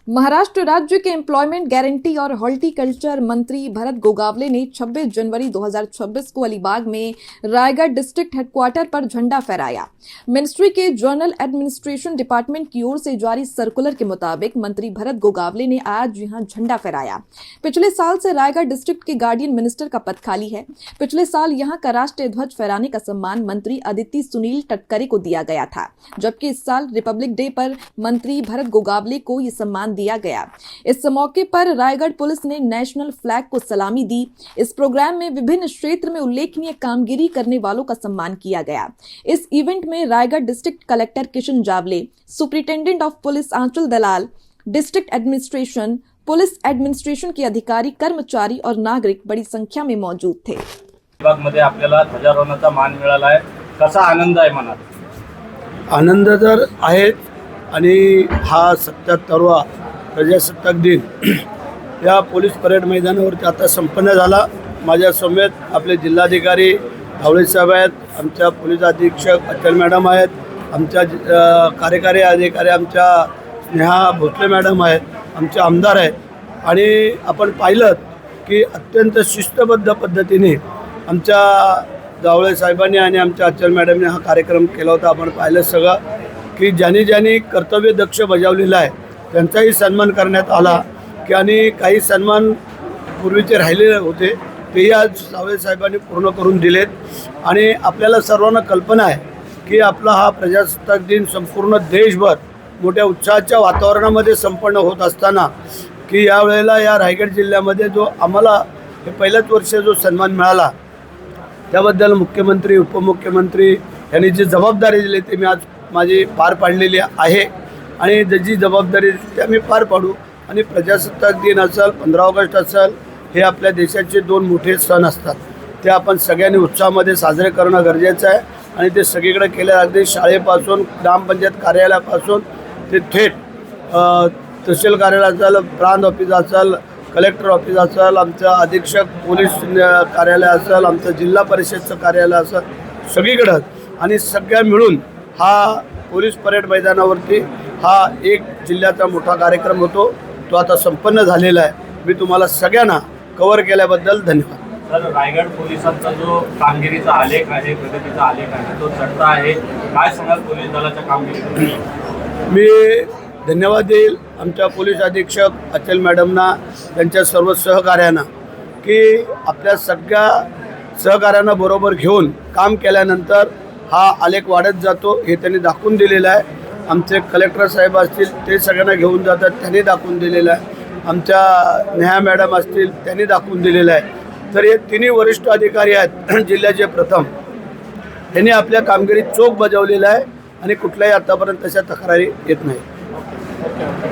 महाराष्ट्र राज्य के employment guarantee और horticulture मंत्री भरत गोगावले ने 26 जनवरी 2026 को अलीबाग में रायगढ़ डिस्ट्रिक्ट हेडक्वार्टर पर झंडा फहराया। मिनिस्ट्री के जनरल एडमिनिस्ट्रेशन डिपार्टमेंट की ओर से जारी सर्कुलर के मुताबिक मंत्री भरत गोगावले ने आज यहां झंडा फहराया। पिछले साल से रायगढ़ डिस्ट्रिक्ट के गार्डियन मिनिस्टर का पद खाली है। पिछले साल यहां का राष्ट्रीय ध्वज फहराने का सम्मान मंत्री अदिति सुनील टटकरे को दिया गया था, जबकि इस साल रिपब्लिक डे पर मंत्री भरत गोगावले को यह सम्मान दिया गया। इस मौके पर रायगढ़ पुलिस ने नेशनल फ्लैग को सलामी दी। इस प्रोग्राम में विभिन्न क्षेत्र में उल्लेखनीय कामगिरी करने वालों का सम्मान किया गया। इस इवेंट में रायगढ़ डिस्ट्रिक्ट कलेक्टर किशन जावले, सुपरिटेंडेंट ऑफ पुलिस आंचल दलाल, डिस्ट्रिक्ट एडमिनिस्ट्रेशन, पुलिस एडमिनिस्ट्रेशन के अधिकारी, कर्मचारी और नागरिक बड़ी संख्या में मौजूद थे। मध्ये आपल्याला ध्वजारोहणाचा मान मिळाला आहे, कसा आनंद आहे मनात? आनंद तर आहे आणि हा 77वा प्रजासत्ताक दिन या पोलीस परेड मैदानावरती आता संपन्न झाला। माझ्या समेत आपले जिल्हाधिकारी धावळे साहेब आहेत, आमच्या पोलीस अधीक्षक अचल मॅडम आहेत, आमच्या कार्यकारी अधिकारी आमच्या स्नेहा भोसले मॅडम आहेत, आमचे आमदार आहेत आणि आपण पाहिलं की अत्यंत शिस्तबद्ध पद्धतीने आमच्या धावळे साहेबांनी आणि आमच्या अचल मॅडमने हा कार्यक्रम केला होता। आपण पाहिलं सगळं की ज्यांनी कर्तव्य दक्ष बजावलेलं आहे त्यांचाही सन्मान करण्यात आला की आणि काही सन्मान पूर्वीचे राहिलेले होते तेही आज धावळे साहेबांनी पूर्ण करून दिलेत। आणि आपल्याला सर्वांना कल्पना आहे की आपला हा प्रजासत्ताक दिन संपूर्ण देशभर मोठ्या उत्साहाच्या वातावरणामध्ये संपन्न होत असताना की यावेळेला या रायगड जिल्ह्यामध्ये जो आम्हाला हे पहिल्याच वर्षी जो सन्मान मिळाला त्याबद्दल मुख्यमंत्री, उपमुख्यमंत्री यांनी जी जबाबदारी दिली ती मी आज माझी पार पाडलेली आहे आणि जी जबाबदारी त्या मी पार पाडू। आणि प्रजासत्ताक दिन असेल, 15 ऑगस्ट असेल, हे आपल्या देशाचे 2 मोठे सण असतात, ते आपण सगळ्यांनी उत्साहामध्ये साजरे करणं गरजेचं आहे आणि ते सगळीकडे केले। अगदी शाळेपासून, ग्रामपंचायत कार्यालयापासून ते थेट तहसील कार्यालय असेल, प्रांत ऑफिस असेल, कलेक्टर ऑफिस असेल, आमचं अधीक्षक पोलीस कार्यालय असेल, आमचं जिल्हा परिषदचं कार्यालय असेल, सगळीकडं आणि सगळ्या मिळून हा पोलीस परेड मैदानावरती हा एक जिल्ह्याचा मोठा कार्यक्रम होतो, तो आता संपन्न झालेला आहे। मी तुम्हाला सगळ्यांना कव्हर केल्याबद्दल धन्यवाद। तर रायगड पोलिसांचा जो कामगिरीचा आलेख आहे, प्रगतीचा आलेख आहे, तो चढता आहे, काय सांगाल पोलीस दलाच्या कामगिरीबद्दल? मी धन्यवाद देईल आमच्या पोलीस अधीक्षक अचल मॅडमना, त्यांच्या सर्व सहकार्यांना की आपल्या सगळ्या सहकार्यांना बरोबर घेऊन काम केल्यानंतर हा आलेख वाढत जातो हे त्यांनी दाखवून दिलेलं आहे। आमचे कलेक्टर साहेब असतील ते सगळ्यांना घेऊन जातात, त्यांनी दाखवून दिलेलं आहे। आमच्या नेहा मॅडम असतील त्यांनी दाखवून दिलेलं आहे। तर हे तिन्ही वरिष्ठ अधिकारी आहेत जिल्ह्याचे प्रथम, त्यांनी आपल्या कामगिरीत चोख बजावलेलं आहे आणि कुठल्याही आतापर्यंत तशा तक्रारी येत नाही।